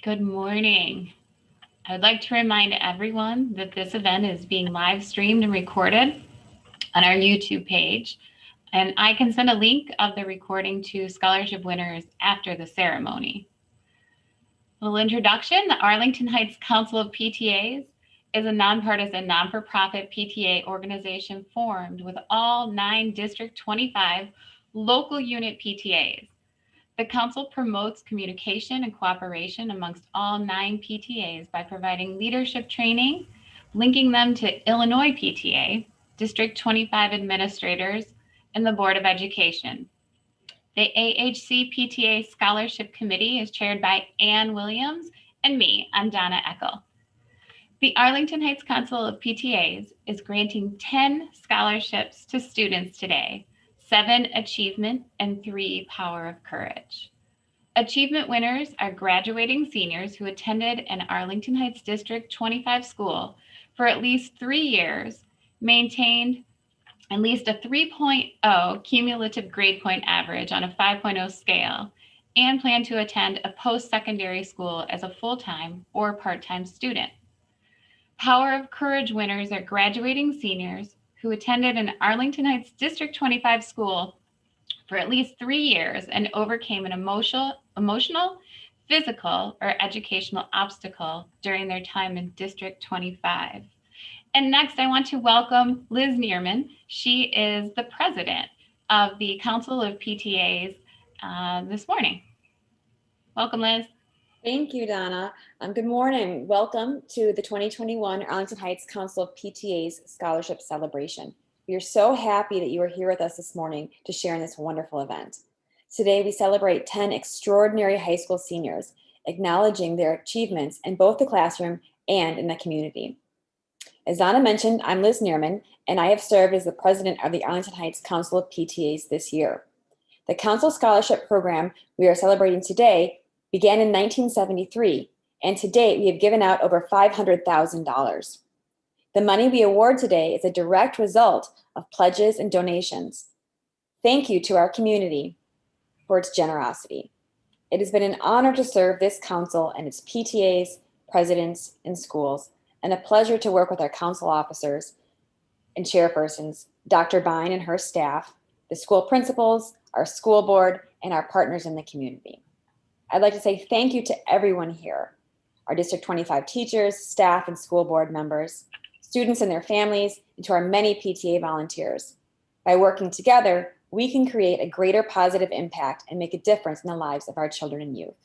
Good morning. I would like to remind everyone that this event is being live streamed and recorded on our YouTube page, and I can send a link of the recording to scholarship winners after the ceremony. A little introduction: the Arlington Heights Council of PTAs is a nonpartisan, non-for-profit PTA organization formed with all 9 District 25 local unit PTAs. The council promotes communication and cooperation amongst all 9 PTAs by providing leadership training, linking them to Illinois PTA, District 25 administrators, and the Board of Education. The AHC PTA Scholarship Committee is chaired by Ann Williams and me. I'm Donna Eckel. The Arlington Heights Council of PTAs is granting 10 scholarships to students today, 7 achievement and 3 power of courage. Achievement winners are graduating seniors who attended an Arlington Heights District 25 school for at least 3 years, maintained at least a 3.0 cumulative grade point average on a 5.0 scale, and plan to attend a post-secondary school as a full-time or part-time student. Power of Courage winners are graduating seniors who attended an Arlington Heights District 25 school for at least 3 years and overcame an emotional, physical, or educational obstacle during their time in District 25. And next, I want to welcome Liz Neerman. She is the president of the Council of PTAs this morning. Welcome, Liz. Thank you, Donna. Good morning. Welcome to the 2021 Arlington Heights Council of PTAs Scholarship Celebration. We are so happy that you are here with us this morning to share in this wonderful event. Today, we celebrate 10 extraordinary high school seniors, acknowledging their achievements in both the classroom and in the community. As Donna mentioned, I'm Liz Neerman, and I have served as the president of the Arlington Heights Council of PTAs this year. The Council Scholarship Program we are celebrating today began in 1973, and to date, we have given out over $500,000. The money we award today is a direct result of pledges and donations. Thank you to our community for its generosity. It has been an honor to serve this council and its PTAs, presidents, and schools, and a pleasure to work with our council officers and chairpersons, Dr. Bine and her staff, the school principals, our school board, and our partners in the community. I'd like to say thank you to everyone here, our District 25 teachers, staff, and school board members, students and their families, and to our many PTA volunteers. By working together, we can create a greater positive impact and make a difference in the lives of our children and youth.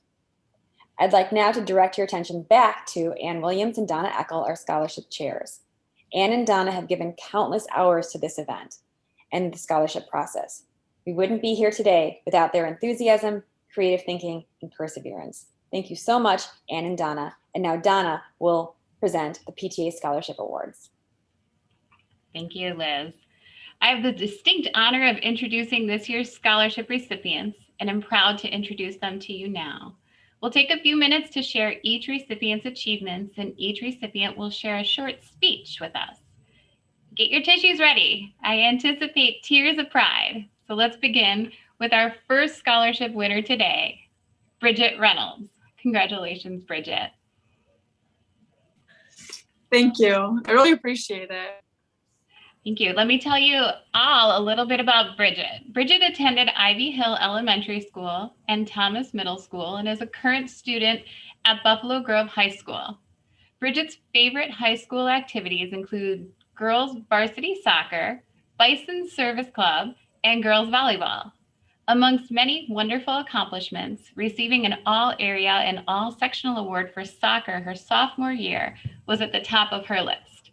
I'd like now to direct your attention back to Ann Williams and Donna Eckel, our scholarship chairs. Ann and Donna have given countless hours to this event and the scholarship process. We wouldn't be here today without their enthusiasm, creative thinking, and perseverance. Thank you so much, Ann and Donna. And now Donna will present the PTA Scholarship Awards. Thank you, Liz. I have the distinct honor of introducing this year's scholarship recipients, and I'm proud to introduce them to you now. We'll take a few minutes to share each recipient's achievements, and each recipient will share a short speech with us. Get your tissues ready. I anticipate tears of pride. So let's begin with our first scholarship winner today, Bridget Reynolds. Congratulations, Bridget. Thank you. I really appreciate it. Thank you. Let me tell you all a little bit about Bridget. Bridget attended Ivy Hill Elementary School and Thomas Middle School and is a current student at Buffalo Grove High School. Bridget's favorite high school activities include girls varsity soccer, Bison Service Club, and girls volleyball. Amongst many wonderful accomplishments, receiving an all-area and all-sectional award for soccer her sophomore year was at the top of her list.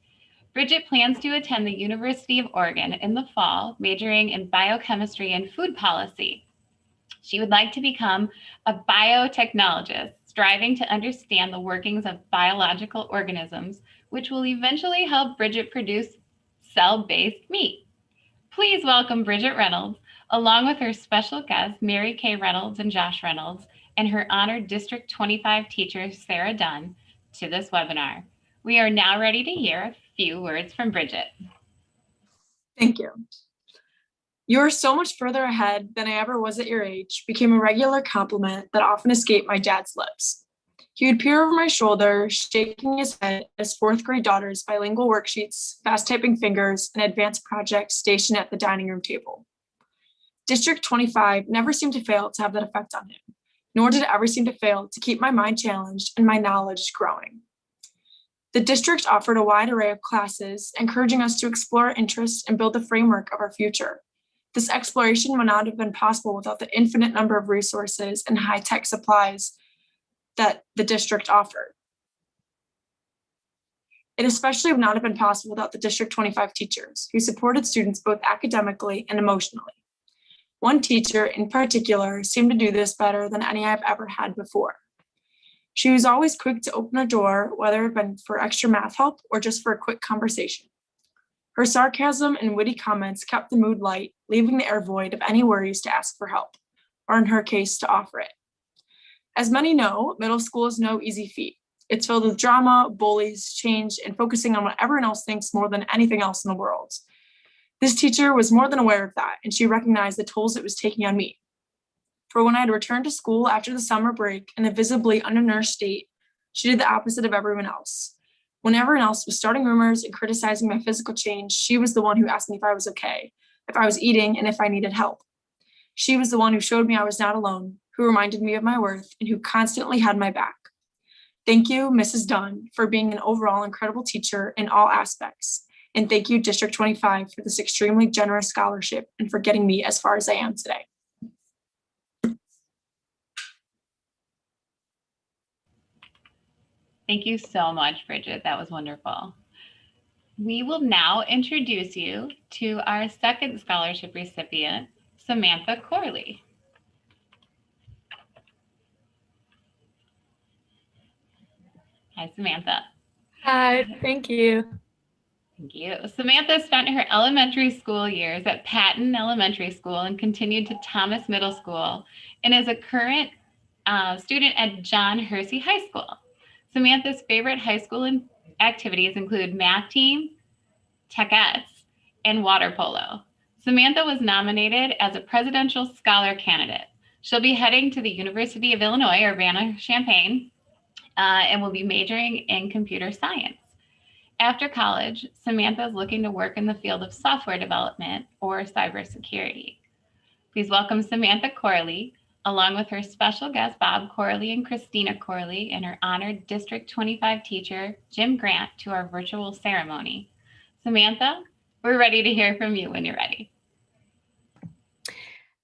Bridget plans to attend the University of Oregon in the fall, majoring in biochemistry and food policy. She would like to become a biotechnologist, striving to understand the workings of biological organisms, which will eventually help Bridget produce cell-based meat. Please welcome Bridget Reynolds, along with her special guests, Mary Kay Reynolds and Josh Reynolds, and her honored District 25 teacher, Sarah Dunn, to this webinar. We are now ready to hear a few words from Bridget. Thank you. You are so much further ahead than I ever was at your age became a regular compliment that often escaped my dad's lips. He would peer over my shoulder, shaking his head as fourth grade daughter's bilingual worksheets, fast typing fingers, and advanced projects stationed at the dining room table. District 25 never seemed to fail to have that effect on him, nor did it ever seem to fail to keep my mind challenged and my knowledge growing. The district offered a wide array of classes, encouraging us to explore our interests and build the framework of our future. This exploration would not have been possible without the infinite number of resources and high-tech supplies that the district offered. It especially would not have been possible without the District 25 teachers, who supported students both academically and emotionally. One teacher in particular seemed to do this better than any I've ever had before. She was always quick to open a door, whether it had been for extra math help or just for a quick conversation. Her sarcasm and witty comments kept the mood light, leaving the air void of any worries to ask for help, or in her case, to offer it. As many know, middle school is no easy feat. It's filled with drama, bullies, change, and focusing on what everyone else thinks more than anything else in the world. This teacher was more than aware of that, and she recognized the tolls it was taking on me. For when I had returned to school after the summer break in a visibly undernourished state, she did the opposite of everyone else. When everyone else was starting rumors and criticizing my physical change, she was the one who asked me if I was okay, if I was eating, and if I needed help. She was the one who showed me I was not alone, who reminded me of my worth, and who constantly had my back. Thank you, Mrs. Dunn, for being an overall incredible teacher in all aspects. And thank you, District 25, for this extremely generous scholarship and for getting me as far as I am today. Thank you so much, Bridget. That was wonderful. We will now introduce you to our second scholarship recipient, Samantha Corley. Hi, Samantha. Hi, thank you. Thank you. Samantha spent her elementary school years at Patton Elementary School and continued to Thomas Middle School and is a current student at John Hersey High School. Samantha's favorite high school activities include math team, techettes, and water polo. Samantha was nominated as a presidential scholar candidate. She'll be heading to the University of Illinois, Urbana-Champaign, and will be majoring in computer science. After college, Samantha is looking to work in the field of software development or cybersecurity. Please welcome Samantha Corley, along with her special guests, Bob Corley and Christina Corley, and her honored District 25 teacher, Jim Grant, to our virtual ceremony. Samantha, we're ready to hear from you when you're ready.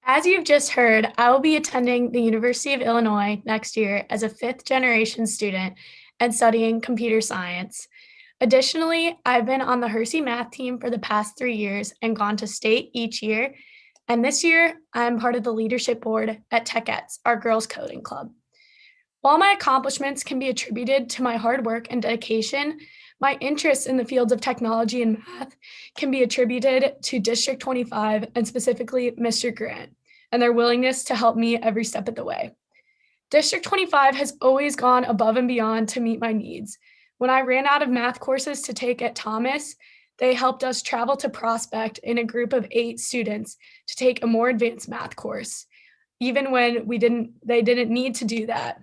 As you've just heard, I will be attending the University of Illinois next year as a fifth-generation student and studying computer science. Additionally, I've been on the Hersey math team for the past 3 years and gone to state each year. And this year, I'm part of the leadership board at Techettes, our girls' coding club. While my accomplishments can be attributed to my hard work and dedication, my interests in the fields of technology and math can be attributed to District 25 and specifically Mr. Grant and their willingness to help me every step of the way. District 25 has always gone above and beyond to meet my needs. When I ran out of math courses to take at Thomas, they helped us travel to Prospect in a group of 8 students to take a more advanced math course, even when they didn't need to do that.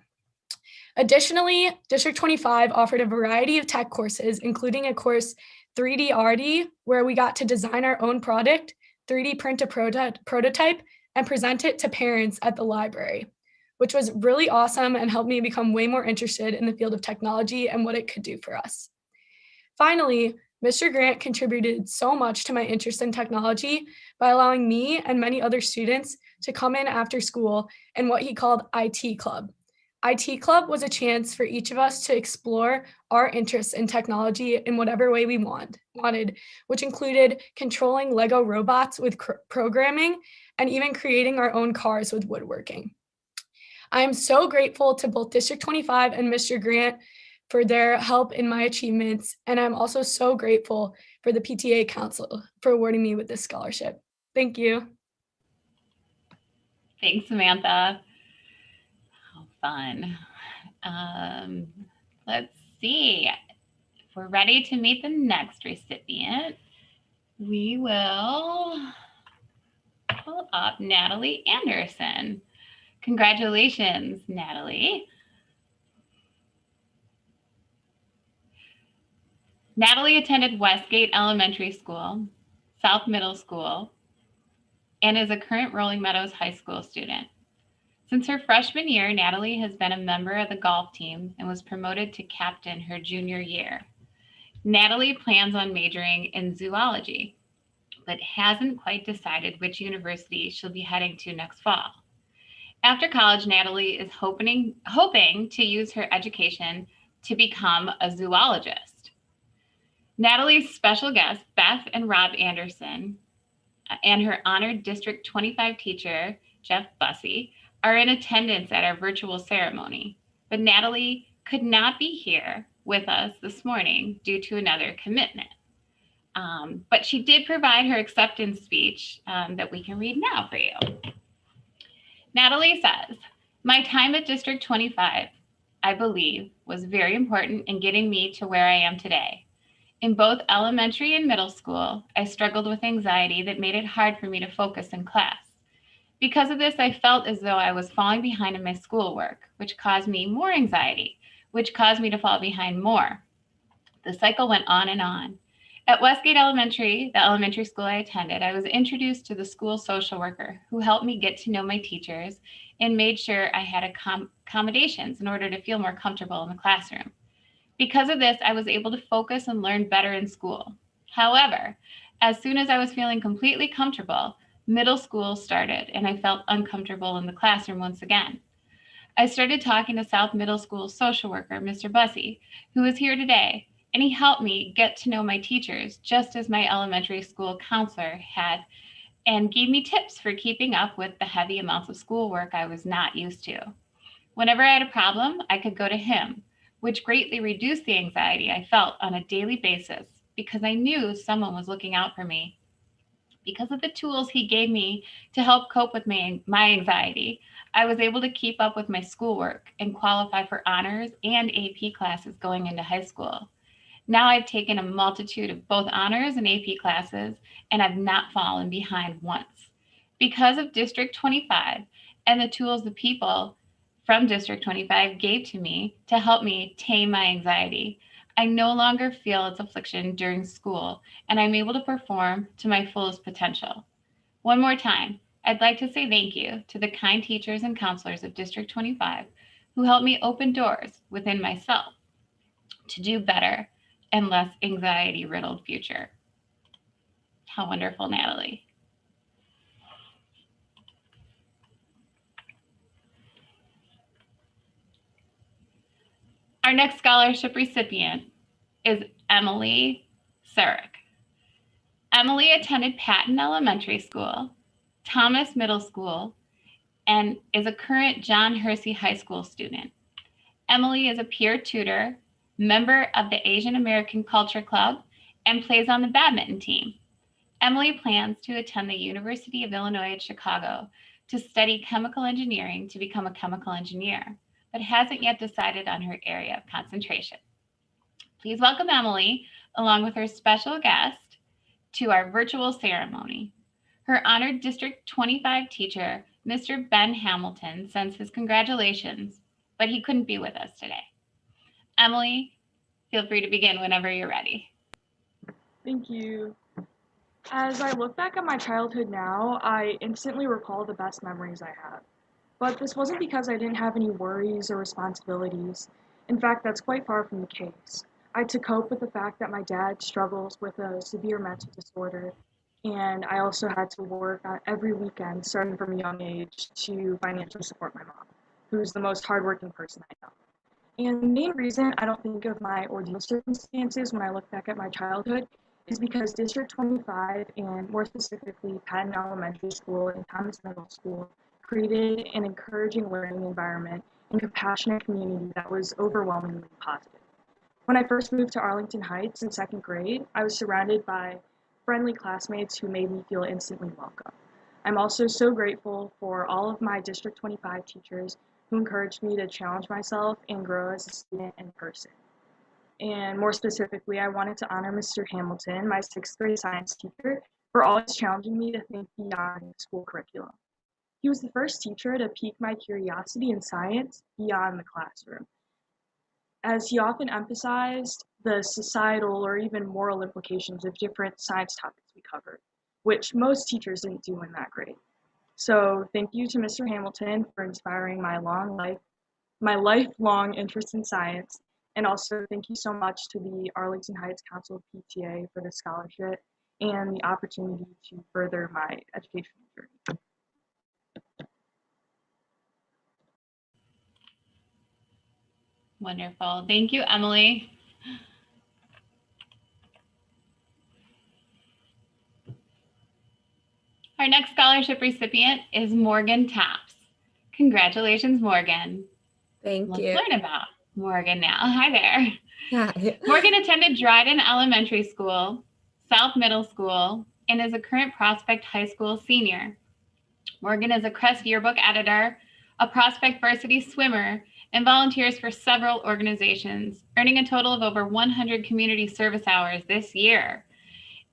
Additionally, District 25 offered a variety of tech courses, including a course 3D RD, where we got to design our own product, 3D print a prototype, and present it to parents at the library, which was really awesome and helped me become way more interested in the field of technology and what it could do for us. Finally, Mr. Grant contributed so much to my interest in technology by allowing me and many other students to come in after school in what he called IT Club. IT Club was a chance for each of us to explore our interests in technology in whatever way we wanted, which included controlling Lego robots with programming and even creating our own cars with woodworking. I am so grateful to both District 25 and Mr. Grant for their help in my achievements, and I'm also so grateful for the PTA Council for awarding me with this scholarship. Thank you. Thanks, Samantha. Fun. Let's see. If we're ready to meet the next recipient, we will pull up Natalie Anderson. Congratulations, Natalie. Natalie attended Westgate Elementary School, South Middle School, and is a current Rolling Meadows High School student. Since her freshman year, Natalie has been a member of the golf team and was promoted to captain her junior year. Natalie plans on majoring in zoology, but hasn't quite decided which university she'll be heading to next fall. After college, Natalie is hoping to use her education to become a zoologist. Natalie's special guests, Beth and Rob Anderson, and her honored District 25 teacher, Jeff Bussey, are in attendance at our virtual ceremony. But Natalie could not be here with us this morning due to another commitment. But she did provide her acceptance speech that we can read now for you. Natalie says, "My time at District 25, I believe, was very important in getting me to where I am today. In both elementary and middle school, I struggled with anxiety that made it hard for me to focus in class. Because of this, I felt as though I was falling behind in my schoolwork, which caused me more anxiety, which caused me to fall behind more. The cycle went on and on. At Westgate Elementary, the elementary school I attended, I was introduced to the school social worker who helped me get to know my teachers and made sure I had accommodations in order to feel more comfortable in the classroom. Because of this, I was able to focus and learn better in school. However, as soon as I was feeling completely comfortable, middle school started and I felt uncomfortable in the classroom once again. I started talking to South Middle School social worker, Mr. Bussey, who is here today, and he helped me get to know my teachers just as my elementary school counselor had, and gave me tips for keeping up with the heavy amounts of schoolwork I was not used to. Whenever I had a problem, I could go to him, which greatly reduced the anxiety I felt on a daily basis because I knew someone was looking out for me. Because of the tools he gave me to help cope with my anxiety, I was able to keep up with my schoolwork and qualify for honors and AP classes going into high school. Now I've taken a multitude of both honors and AP classes, and I've not fallen behind once. Because of District 25 and the tools the people from District 25 gave to me to help me tame my anxiety, I no longer feel its affliction during school, and I'm able to perform to my fullest potential. One more time, I'd like to say thank you to the kind teachers and counselors of District 25 who helped me open doors within myself to do better and less anxiety-riddled future." How wonderful, Natalie. Our next scholarship recipient is Emily Sarek. Emily attended Patton Elementary School, Thomas Middle School, and is a current John Hersey High School student. Emily is a peer tutor, member of the Asian American Culture Club, and plays on the badminton team. Emily plans to attend the University of Illinois at Chicago to study chemical engineering to become a chemical engineer, but hasn't yet decided on her area of concentration. Please welcome Emily, along with her special guest, to our virtual ceremony. Her honored District 25 teacher, Mr. Ben Hamilton, sends his congratulations, but he couldn't be with us today. Emily, feel free to begin whenever you're ready. Thank you. As I look back at my childhood now, I instantly recall the best memories I have. But this wasn't because I didn't have any worries or responsibilities. In fact, that's quite far from the case. I had to cope with the fact that my dad struggles with a severe mental disorder, and I also had to work every weekend, starting from a young age, to financially support my mom, who's the most hardworking person I know. And the main reason I don't think of my ordeal circumstances when I look back at my childhood is because District 25, and more specifically Patton Elementary School and Thomas Middle School, created an encouraging learning environment and compassionate community that was overwhelmingly positive. When I first moved to Arlington Heights in second grade, I was surrounded by friendly classmates who made me feel instantly welcome. I'm also so grateful for all of my District 25 teachers who encouraged me to challenge myself and grow as a student and person. And more specifically, I wanted to honor Mr. Hamilton, my sixth grade science teacher, for always challenging me to think beyond school curriculum. He was the first teacher to pique my curiosity in science beyond the classroom. as he often emphasized the societal or even moral implications of different science topics we covered, which most teachers didn't do in that grade. So thank you to Mr. Hamilton for inspiring my lifelong interest in science, and also thank you so much to the Arlington Heights Council of PTA for the scholarship and the opportunity to further my educational journey. Wonderful. Thank you, Emily. Our next scholarship recipient is Morgan Taps. Congratulations, Morgan. Thank Let's you. learn about Morgan now. Hi there. Yeah. Morgan attended Dryden Elementary School, South Middle School, and is a current Prospect High School senior. Morgan is a Crest yearbook editor, a Prospect varsity swimmer, and volunteers for several organizations, earning a total of over 100 community service hours this year.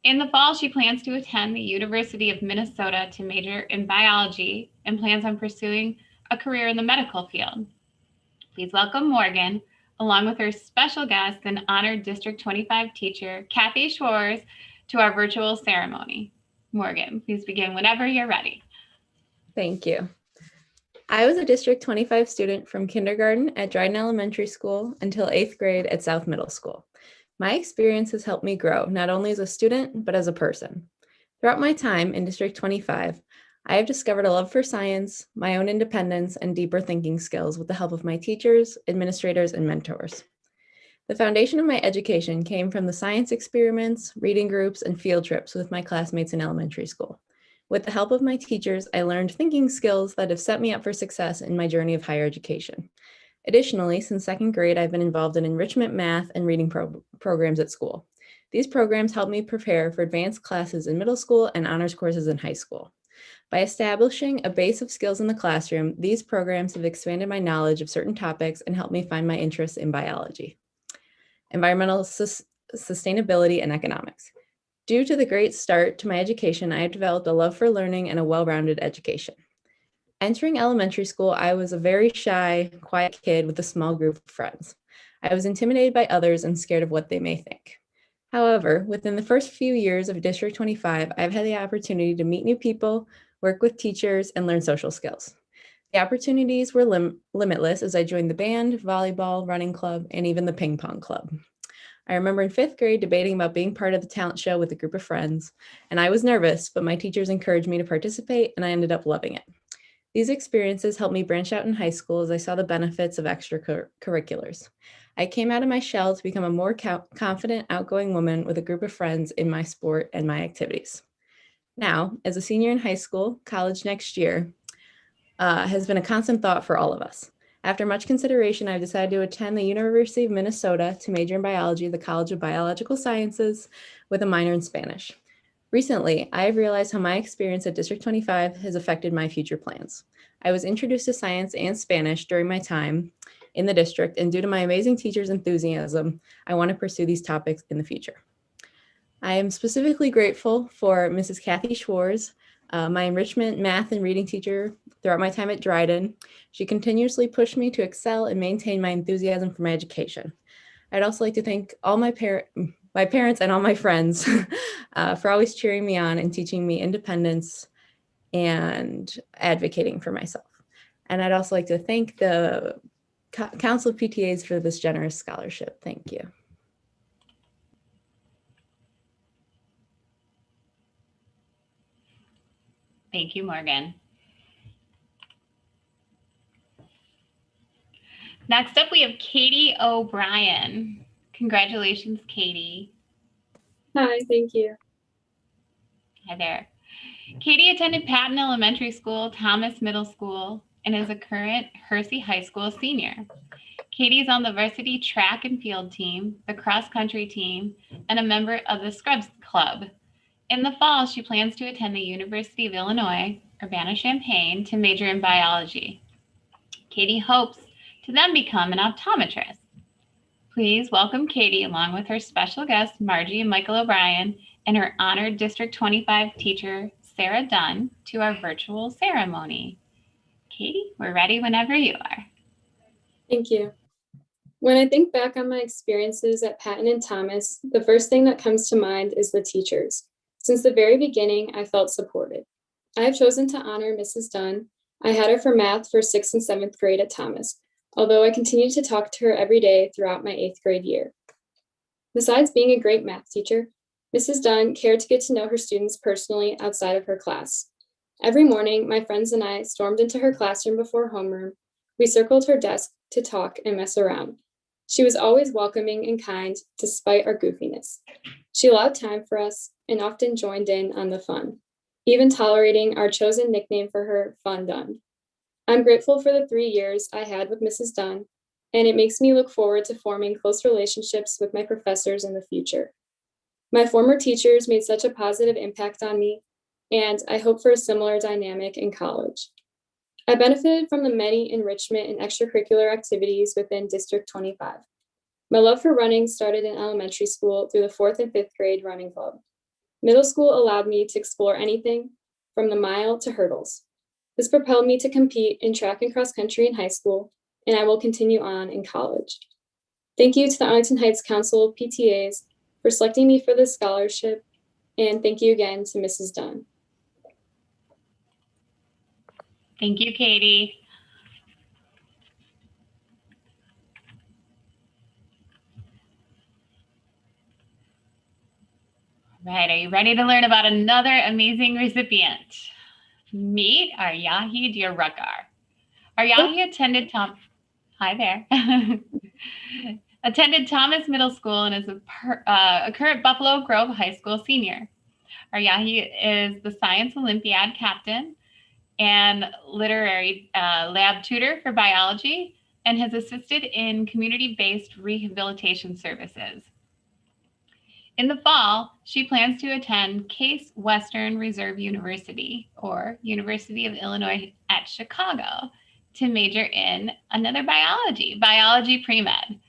In the fall, she plans to attend the University of Minnesota to major in biology and plans on pursuing a career in the medical field. Please welcome Morgan, along with her special guest and honored District 25 teacher, Kathy Schwarz, to our virtual ceremony. Morgan, please begin whenever you're ready. Thank you. I was a District 25 student from kindergarten at Dryden Elementary School until 8th grade at South Middle School. My experience has helped me grow, not only as a student, but as a person. Throughout my time in District 25, I have discovered a love for science, my own independence, and deeper thinking skills with the help of my teachers, administrators, and mentors. The foundation of my education came from the science experiments, reading groups, and field trips with my classmates in elementary school. With the help of my teachers, I learned thinking skills that have set me up for success in my journey of higher education. Additionally, since 2nd grade, I've been involved in enrichment math and reading programs at school. These programs help me prepare for advanced classes in middle school and honors courses in high school. By establishing a base of skills in the classroom, these programs have expanded my knowledge of certain topics and helped me find my interests in biology, environmental sustainability, and economics. Due to the great start to my education, I have developed a love for learning and a well-rounded education. Entering elementary school, I was a very shy, quiet kid with a small group of friends. I was intimidated by others and scared of what they may think. However, within the first few years of District 25, I've had the opportunity to meet new people, work with teachers, and learn social skills. The opportunities were limitless as I joined the band, volleyball, running club, and even the ping pong club. I remember in 5th grade debating about being part of the talent show with a group of friends, and I was nervous, but my teachers encouraged me to participate, and I ended up loving it. These experiences helped me branch out in high school as I saw the benefits of extracurriculars. I came out of my shell to become a more confident, outgoing woman with a group of friends in my sport and my activities. Now, as a senior in high school, college next year has been a constant thought for all of us. After much consideration, I've decided to attend the University of Minnesota to major in biology at the College of Biological Sciences with a minor in Spanish. Recently, I have realized how my experience at District 25 has affected my future plans. I was introduced to science and Spanish during my time in the district, and due to my amazing teachers' enthusiasm, I want to pursue these topics in the future. I am specifically grateful for Mrs. Kathy Schwarz, my enrichment math and reading teacher throughout my time at Dryden. She continuously pushed me to excel and maintain my enthusiasm for my education. I'd also like to thank all my parents and all my friends for always cheering me on and teaching me independence and advocating for myself. And I'd also like to thank the Council of PTAs for this generous scholarship. Thank you. Thank you, Morgan. Next up, we have Katie O'Brien. Congratulations, Katie. Hi, thank you. Hi there. Katie attended Patton Elementary School, Thomas Middle School, and is a current Hersey High School senior. Katie is on the varsity track and field team, the cross-country team, and a member of the Scrubs Club. In the fall, she plans to attend the University of Illinois, Urbana-Champaign, to major in biology. Katie hopes to then become an optometrist. Please welcome Katie along with her special guests, Margie and Michael O'Brien, and her honored District 25 teacher, Sarah Dunn, to our virtual ceremony. Katie, we're ready whenever you are. Thank you. When I think back on my experiences at Patton and Thomas, the first thing that comes to mind is the teachers. Since the very beginning, I felt supported. I have chosen to honor Mrs. Dunn. I had her for math for 6th and 7th grade at Thomas, although I continued to talk to her every day throughout my 8th grade year. Besides being a great math teacher, Mrs. Dunn cared to get to know her students personally outside of her class. Every morning, my friends and I stormed into her classroom before homeroom. We circled her desk to talk and mess around. She was always welcoming and kind, despite our goofiness. She allowed time for us and often joined in on the fun, even tolerating our chosen nickname for her, Fun Dunn. I'm grateful for the 3 years I had with Mrs. Dunn, and it makes me look forward to forming close relationships with my professors in the future. My former teachers made such a positive impact on me, and I hope for a similar dynamic in college. I benefited from the many enrichment and extracurricular activities within District 25. My love for running started in elementary school through the 4th and 5th grade running club. Middle school allowed me to explore anything from the mile to hurdles. This propelled me to compete in track and cross country in high school, and I will continue on in college. Thank you to the Arlington Heights Council of PTAs for selecting me for this scholarship, and thank you again to Mrs. Dunn. Thank you, Katie. All right, are you ready to learn about another amazing recipient? Meet Aryahi Diarukar. Aryahi attended Hi there. Attended Thomas Middle School and is a current Buffalo Grove High School senior. Aryahi is the Science Olympiad captain and literary lab tutor for biology and has assisted in community-based rehabilitation services. In the fall, she plans to attend Case Western Reserve University, or University of Illinois at Chicago, to major in another biology pre-med.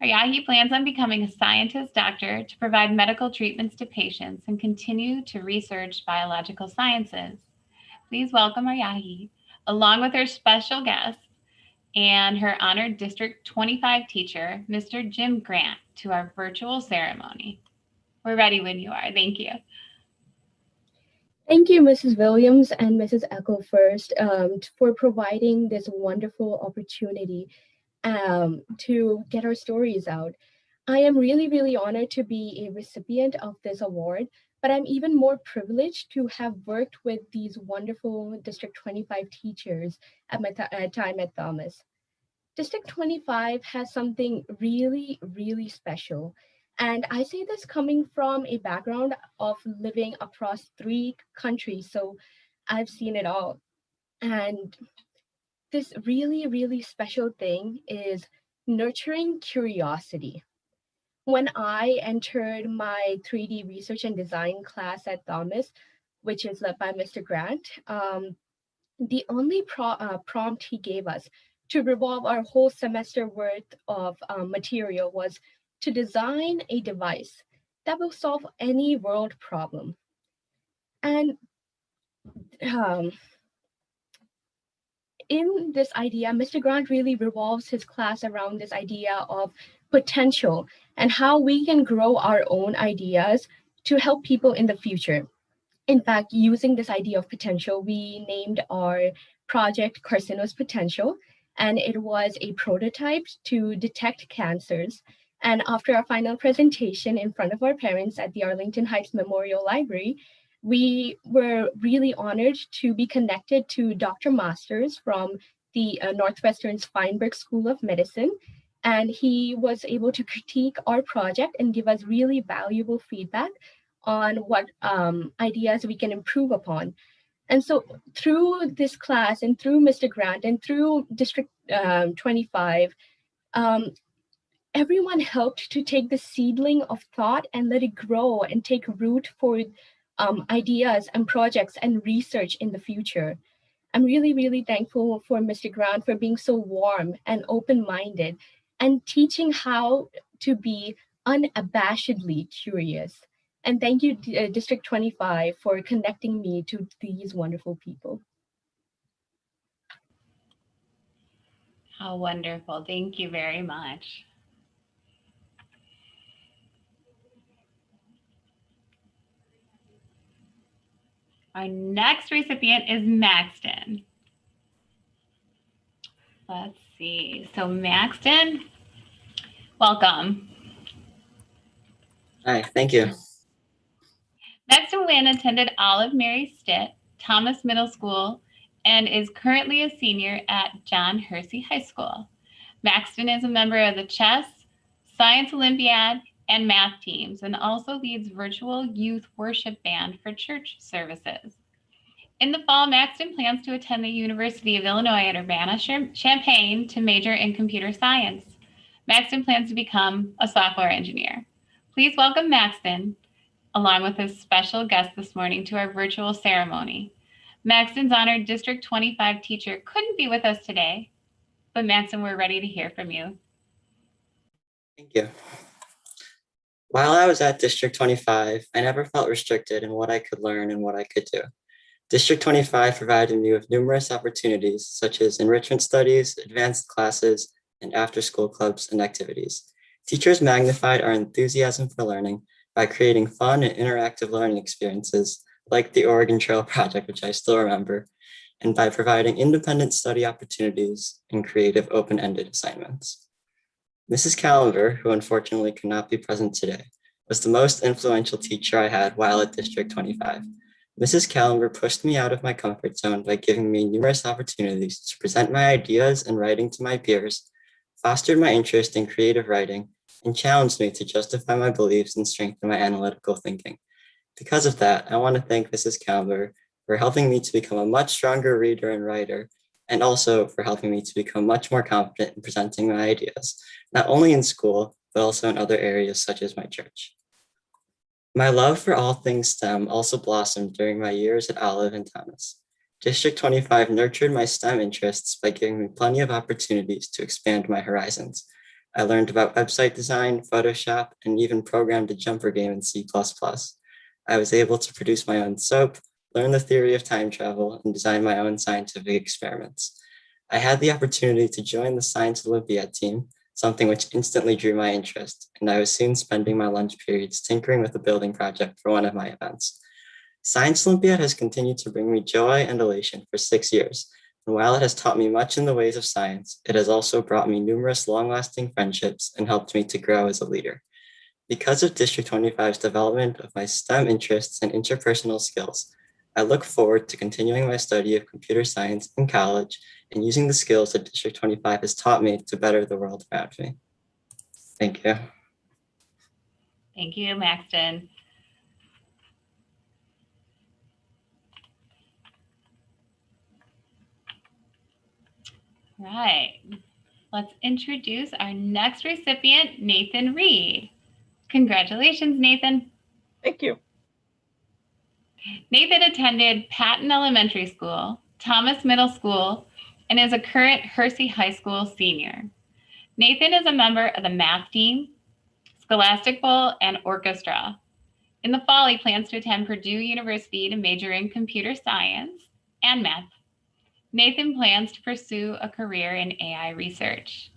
Aryahi plans on becoming a scientist doctor to provide medical treatments to patients and continue to research biological sciences. Please welcome Aryahi, along with her special guest and her honored District 25 teacher, Mr. Jim Grant, to our virtual ceremony. We're ready when you are. Thank you. Thank you, Mrs. Williams and Mrs. Echo first for providing this wonderful opportunity to get our stories out. I am really, really honored to be a recipient of this award, but I'm even more privileged to have worked with these wonderful District 25 teachers at my time at Thomas. District 25 has something really, really special. And I say this coming from a background of living across 3 countries, so I've seen it all. And this really, really special thing is nurturing curiosity. When I entered my 3D research and design class at Thomas, which is led by Mr. Grant, the only prompt he gave us to revolve our whole semester worth of material was to design a device that will solve any world problem. And in this idea, Mr. Grant really revolves his class around this idea of potential and how we can grow our own ideas to help people in the future. In fact, using this idea of potential, we named our project Carcino's Potential, and it was a prototype to detect cancers. And after our final presentation in front of our parents at the Arlington Heights Memorial Library, we were really honored to be connected to Dr. Masters from the Northwestern's Feinberg School of Medicine. And he was able to critique our project and give us really valuable feedback on what ideas we can improve upon. And so through this class and through Mr. Grant and through District 25, everyone helped to take the seedling of thought and let it grow and take root for ideas and projects and research in the future. I'm really, really thankful for Mr. Grant for being so warm and open-minded and teaching how to be unabashedly curious. And thank you, District 25, for connecting me to these wonderful people. How wonderful. Thank you very much. Our next recipient is Maxton. Let's see. So Maxton, welcome. Hi, thank you. Maxton Wynn attended Olive Mary Stitt, Thomas Middle School, and is currently a senior at John Hersey High School. Maxton is a member of the chess, science Olympiad, and math teams, and also leads virtual youth worship band for church services. In the fall, Maxton plans to attend the University of Illinois at Urbana-Champaign to major in computer science. Maxton plans to become a software engineer. Please welcome Maxton, along with his special guest this morning, to our virtual ceremony. Maxton's honored District 25 teacher couldn't be with us today, but Maxton, we're ready to hear from you. Thank you. While I was at District 25, I never felt restricted in what I could learn and what I could do. District 25 provided me with numerous opportunities, such as enrichment studies, advanced classes, and after-school clubs and activities. Teachers magnified our enthusiasm for learning by creating fun and interactive learning experiences, like the Oregon Trail project, which I still remember, and by providing independent study opportunities and creative open-ended assignments. Mrs. Callender, who unfortunately could not be present today, was the most influential teacher I had while at District 25. Mrs. Callender pushed me out of my comfort zone by giving me numerous opportunities to present my ideas and writing to my peers, fostered my interest in creative writing, and challenged me to justify my beliefs and strengthen my analytical thinking. Because of that, I want to thank Mrs. Callender for helping me to become a much stronger reader and writer, and also for helping me to become much more confident in presenting my ideas, not only in school, but also in other areas such as my church. My love for all things STEM also blossomed during my years at Olive and Thomas. District 25 nurtured my STEM interests by giving me plenty of opportunities to expand my horizons. I learned about website design, Photoshop, and even programmed a jumper game in C++. I was able to produce my own soap, learn the theory of time travel, and design my own scientific experiments. I had the opportunity to join the Science Olympiad team, something which instantly drew my interest, and I was soon spending my lunch periods tinkering with a building project for one of my events. Science Olympiad has continued to bring me joy and elation for 6 years, and while it has taught me much in the ways of science, it has also brought me numerous long-lasting friendships and helped me to grow as a leader. Because of District 25's development of my STEM interests and interpersonal skills, I look forward to continuing my study of computer science in college and using the skills that District 25 has taught me to better the world around me. Thank you. Thank you, Maxton. Right. Let's introduce our next recipient, Nathan Reed. Congratulations, Nathan. Thank you. Nathan attended Patton Elementary School, Thomas Middle School, and is a current Hersey High School senior. Nathan is a member of the math team, Scholastic Bowl, and orchestra. In the fall, he plans to attend Purdue University to major in computer science and math. Nathan plans to pursue a career in AI research.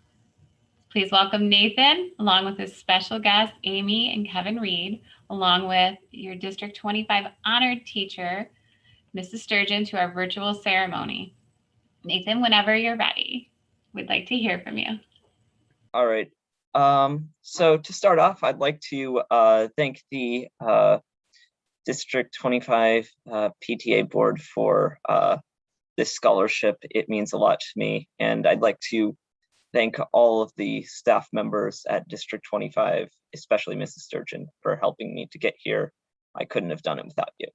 Please welcome Nathan, along with his special guests, Amy and Kevin Reed, along with your District 25 honored teacher, Mrs. Sturgeon, to our virtual ceremony. Nathan, whenever you're ready, we'd like to hear from you. All right. So to start off, I'd like to thank the District 25 PTA board for this scholarship. It means a lot to me, and I'd like to thank all of the staff members at District 25, especially Mrs. Sturgeon, for helping me to get here. I couldn't have done it without you.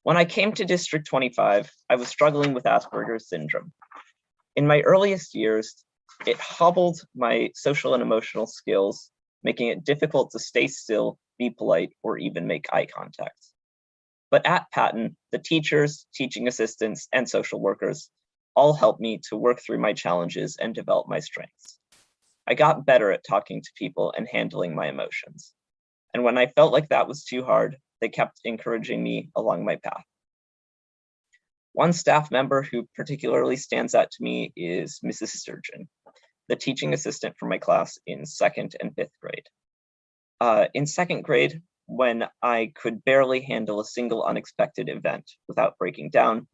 When I came to District 25, I was struggling with Asperger's syndrome. In my earliest years, it hobbled my social and emotional skills, making it difficult to stay still, be polite, or even make eye contact. But at Patton, the teachers, teaching assistants, and social workers all helped me to work through my challenges and develop my strengths. I got better at talking to people and handling my emotions. And when I felt like that was too hard, they kept encouraging me along my path. One staff member who particularly stands out to me is Mrs. Sturgeon, the teaching assistant for my class in 2nd and 5th grade. In 2nd grade, when I could barely handle a single unexpected event without breaking down,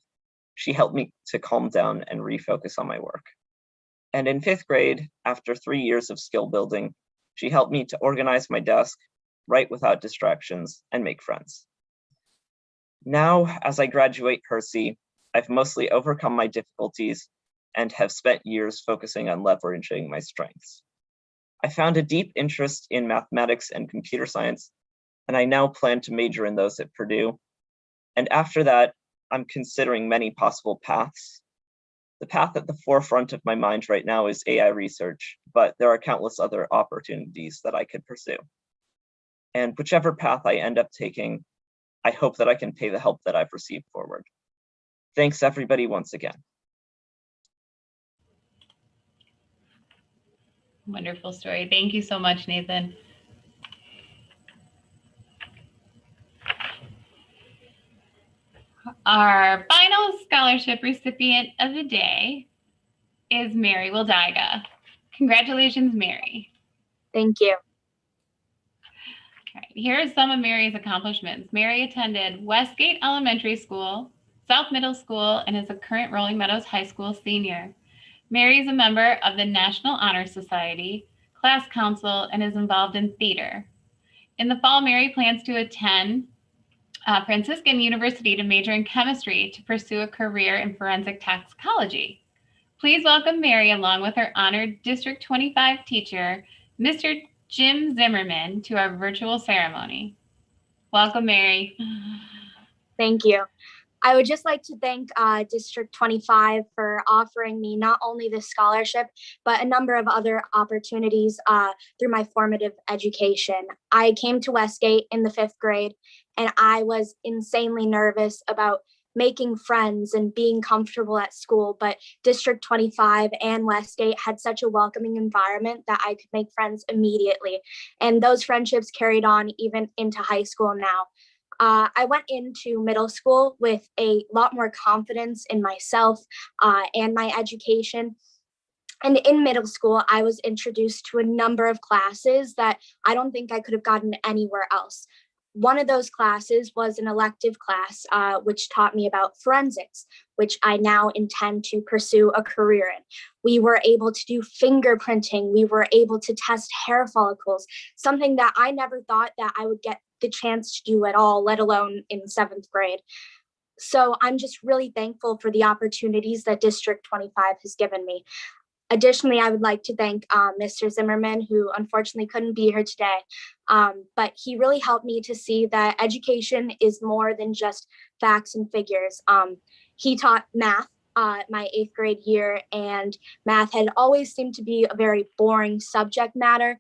she helped me to calm down and refocus on my work. And in 5th grade, after 3 years of skill building, she helped me to organize my desk, write without distractions, and make friends. Now, as I graduate Hersey, I've mostly overcome my difficulties and have spent years focusing on leveraging my strengths. I found a deep interest in mathematics and computer science, and I now plan to major in those at Purdue. And after that, I'm considering many possible paths. The path at the forefront of my mind right now is AI research, but there are countless other opportunities that I could pursue. And whichever path I end up taking, I hope that I can pay the help that I've received forward. Thanks everybody once again. Wonderful story. Thank you so much, Nathan. Our final scholarship recipient of the day is Mary Wildiga. Congratulations, Mary. Thank you. All right, here are some of Mary's accomplishments. Mary attended Westgate Elementary School, South Middle School, and is a current Rolling Meadows High School senior. Mary is a member of the National Honor Society, class council, and is involved in theater. In the fall, Mary plans to attend Franciscan University to major in chemistry to pursue a career in forensic toxicology. Please welcome Mary along with her honored District 25 teacher, Mr. Jim Zimmerman, to our virtual ceremony. Welcome, Mary. Thank you. I would just like to thank District 25 for offering me not only this scholarship, but a number of other opportunities through my formative education. I came to Westgate in the 5th grade, and I was insanely nervous about making friends and being comfortable at school, but District 25 and Westgate had such a welcoming environment that I could make friends immediately. And those friendships carried on even into high school now. I went into middle school with a lot more confidence in myself and my education. And in middle school, I was introduced to a number of classes that I don't think I could have gotten anywhere else. One of those classes was an elective class, which taught me about forensics, which I now intend to pursue a career in. We were able to do fingerprinting. We were able to test hair follicles, something that I never thought that I would get the chance to do at all, let alone in 7th grade. So I'm just really thankful for the opportunities that District 25 has given me. Additionally, I would like to thank Mr. Zimmerman, who unfortunately couldn't be here today, but he really helped me to see that education is more than just facts and figures. He taught math my 8th grade year, and math had always seemed to be a very boring subject matter,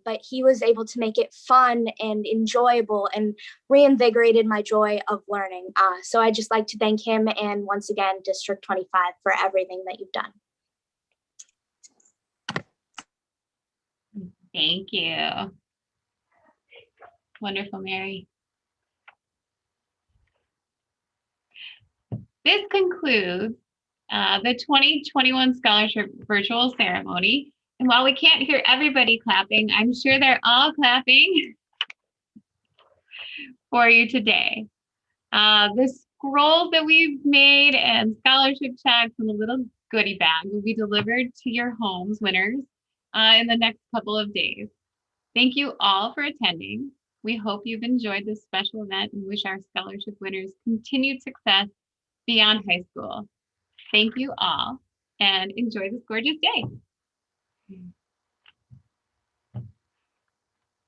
but he was able to make it fun and enjoyable and reinvigorated my joy of learning. So I'd just like to thank him, and once again, District 25 for everything that you've done. Thank you. Wonderful, Mary. This concludes the 2021 scholarship virtual ceremony. And while we can't hear everybody clapping, I'm sure they're all clapping for you today. The scrolls that we've made and scholarship checks and a little goodie bag will be delivered to your homes, winners, in the next couple of days. Thank you all for attending. We hope you've enjoyed this special event and wish our scholarship winners continued success beyond high school. Thank you all and enjoy this gorgeous day.